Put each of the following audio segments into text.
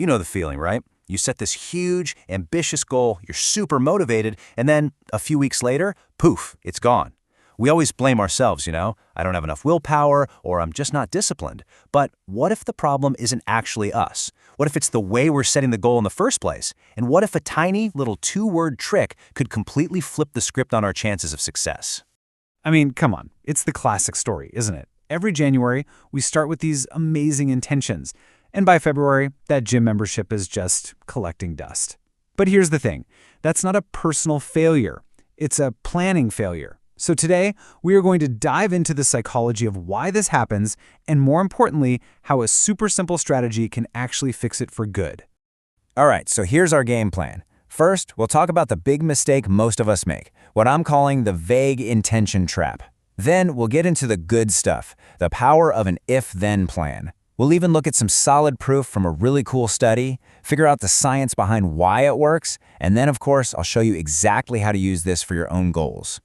You know the feeling, right? You set this huge, ambitious goal, you're super motivated, and then a few weeks later, poof, it's gone. We always blame ourselves, I don't have enough willpower, or I'm just not disciplined. But what if the problem isn't actually us? What if it's the way we're setting the goal in the first place? And what if a tiny little two-word trick could completely flip the script on our chances of success? I mean, come on. It's the classic story, isn't it? Every January, we start with these amazing intentions. And by February, that gym membership is just collecting dust. But here's the thing. That's not a personal failure. It's a planning failure. So today, we are going to dive into the psychology of why this happens, and more importantly, how a super simple strategy can actually fix it for good. All right, so here's our game plan. First, we'll talk about the big mistake most of us make, what I'm calling the vague intention trap. Then we'll get into the good stuff, the power of an if-then plan. We'll even look at some solid proof from a really cool study, figure out the science behind why it works, and then, of course, I'll show you exactly how to use this for your own goals.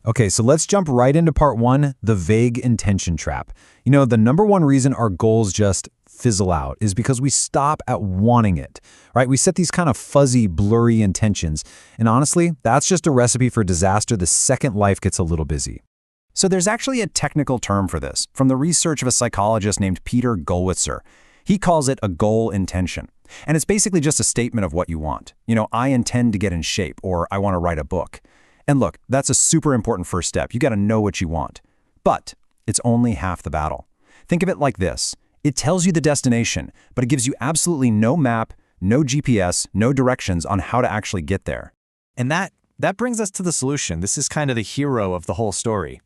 Okay, so let's jump right into part one, the vague intention trap. The number one reason our goals just fizzle out is because we stop at wanting it, right? We set these kind of fuzzy, blurry intentions. And honestly, that's just a recipe for disaster the second life gets a little busy. So there's actually a technical term for this, from the research of a psychologist named Peter Gollwitzer. He calls it a goal intention. And it's basically just a statement of what you want. I intend to get in shape, or I want to write a book. And look, that's a super important first step. You got to know what you want. But it's only half the battle. Think of it like this. It tells you the destination, but it gives you absolutely no map, no GPS, no directions on how to actually get there. And that brings us to the solution. This is kind of the hero of the whole story.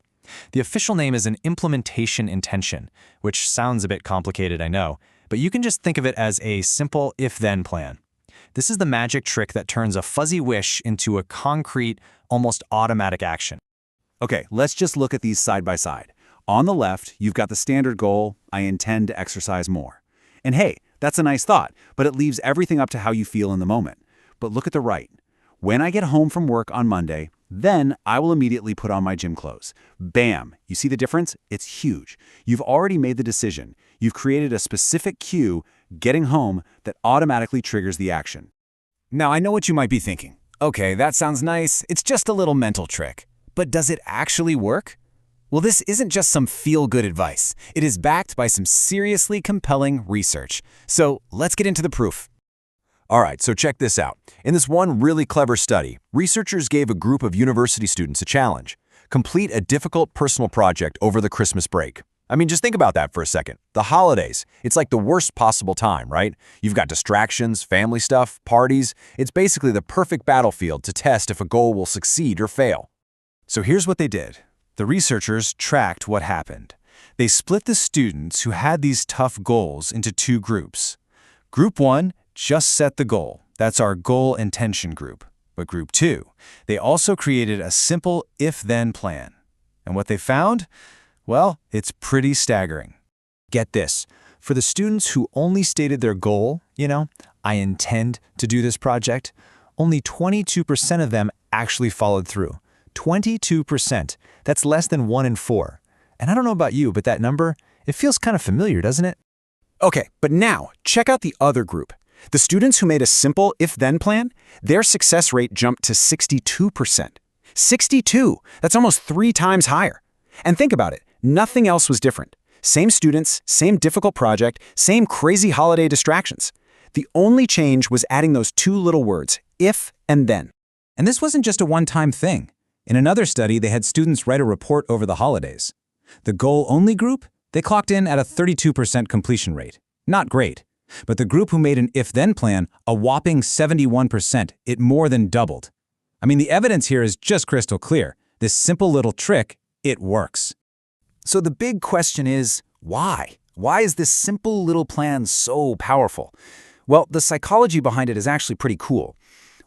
The official name is an implementation intention, which sounds a bit complicated, I know, but you can just think of it as a simple if-then plan. This is the magic trick that turns a fuzzy wish into a concrete, almost automatic action. Okay, let's just look at these side by side. On the left, you've got the standard goal, I intend to exercise more. And hey, that's a nice thought, but it leaves everything up to how you feel in the moment. But look at the right. When I get home from work on Monday, then I will immediately put on my gym clothes. Bam! You see the difference? It's huge. You've already made the decision. You've created a specific cue, getting home, that automatically triggers the action. Now, I know what you might be thinking. Okay, that sounds nice. It's just a little mental trick. But does it actually work? Well, this isn't just some feel-good advice. It is backed by some seriously compelling research. So let's get into the proof. All right, so check this out. In this one really clever study, researchers gave a group of university students a challenge: complete a difficult personal project over the Christmas break. I mean, just think about that for a second. The holidays, it's like the worst possible time, right? You've got distractions, family stuff, parties. It's basically the perfect battlefield to test if a goal will succeed or fail. So here's what they did. The researchers tracked what happened. They split the students who had these tough goals into two groups. Group 1 just set the goal. That's our goal intention group. But Group 2, they also created a simple if-then plan. And what they found? Well, it's pretty staggering. Get this. For the students who only stated their goal, I intend to do this project, only 22% of them actually followed through. 22%. That's less than 1 in 4. And I don't know about you, but that number, it feels kind of familiar, doesn't it? Okay, but now, check out the other group. The students who made a simple if-then plan, their success rate jumped to 62%. 62! That's almost 3 times higher. And think about it. Nothing else was different. Same students, same difficult project, same crazy holiday distractions. The only change was adding those 2 little words, if and then. And this wasn't just a one-time thing. In another study, they had students write a report over the holidays. The goal-only group, they clocked in at a 32% completion rate. Not great. But the group who made an if-then plan, a whopping 71%, it more than doubled. I mean, the evidence here is just crystal clear. This simple little trick, it works. So the big question is, why? Why is this simple little plan so powerful? Well, the psychology behind it is actually pretty cool.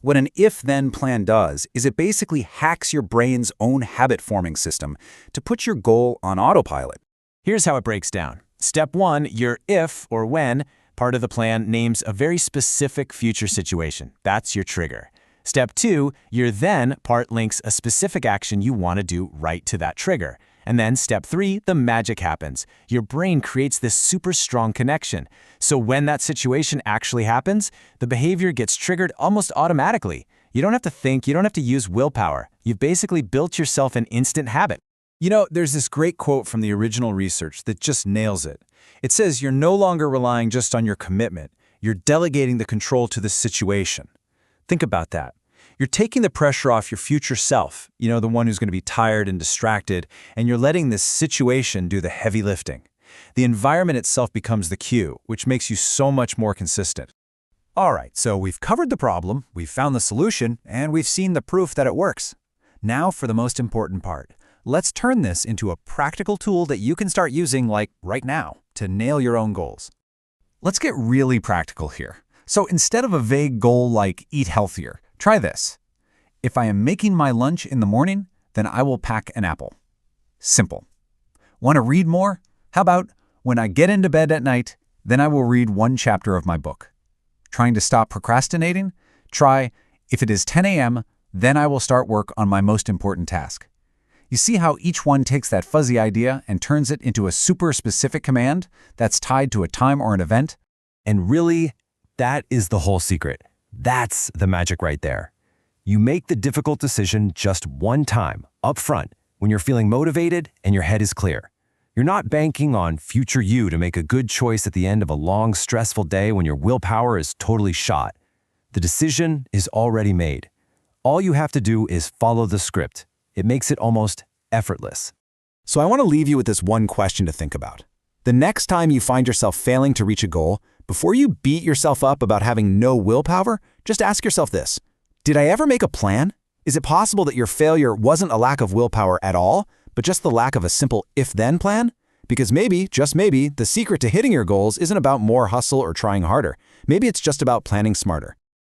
What an if-then plan does is it basically hacks your brain's own habit-forming system to put your goal on autopilot. Here's how it breaks down. Step 1, your if or when part of the plan names a very specific future situation. That's your trigger. Step 2, your then part links a specific action you want to do right to that trigger. And then step 3, the magic happens. Your brain creates this super strong connection. So when that situation actually happens, the behavior gets triggered almost automatically. You don't have to think, you don't have to use willpower. You've basically built yourself an instant habit. You know, there's this great quote from the original research that just nails it. It says you're no longer relying just on your commitment. You're delegating the control to the situation. Think about that. You're taking the pressure off your future self, the one who's going to be tired and distracted, and you're letting this situation do the heavy lifting. The environment itself becomes the cue, which makes you so much more consistent. All right, so we've covered the problem, we've found the solution, and we've seen the proof that it works. Now for the most important part. Let's turn this into a practical tool that you can start using, like right now, to nail your own goals. Let's get really practical here. So instead of a vague goal like eat healthier, try this. If I am making my lunch in the morning, then I will pack an apple. Simple. Want to read more? How about when I get into bed at night, then I will read one chapter of my book. Trying to stop procrastinating? Try, if it is 10 a.m., then I will start work on my most important task. You see how each one takes that fuzzy idea and turns it into a super specific command that's tied to a time or an event? And really, that is the whole secret. That's the magic right there. You make the difficult decision just one time, up front, when you're feeling motivated and your head is clear. You're not banking on future you to make a good choice at the end of a long, stressful day when your willpower is totally shot. The decision is already made. All you have to do is follow the script. It makes it almost effortless. So I want to leave you with this one question to think about. The next time you find yourself failing to reach a goal, before you beat yourself up about having no willpower, just ask yourself this. Did I ever make a plan? Is it possible that your failure wasn't a lack of willpower at all, but just the lack of a simple if-then plan? Because maybe, just maybe, the secret to hitting your goals isn't about more hustle or trying harder. Maybe it's just about planning smarter.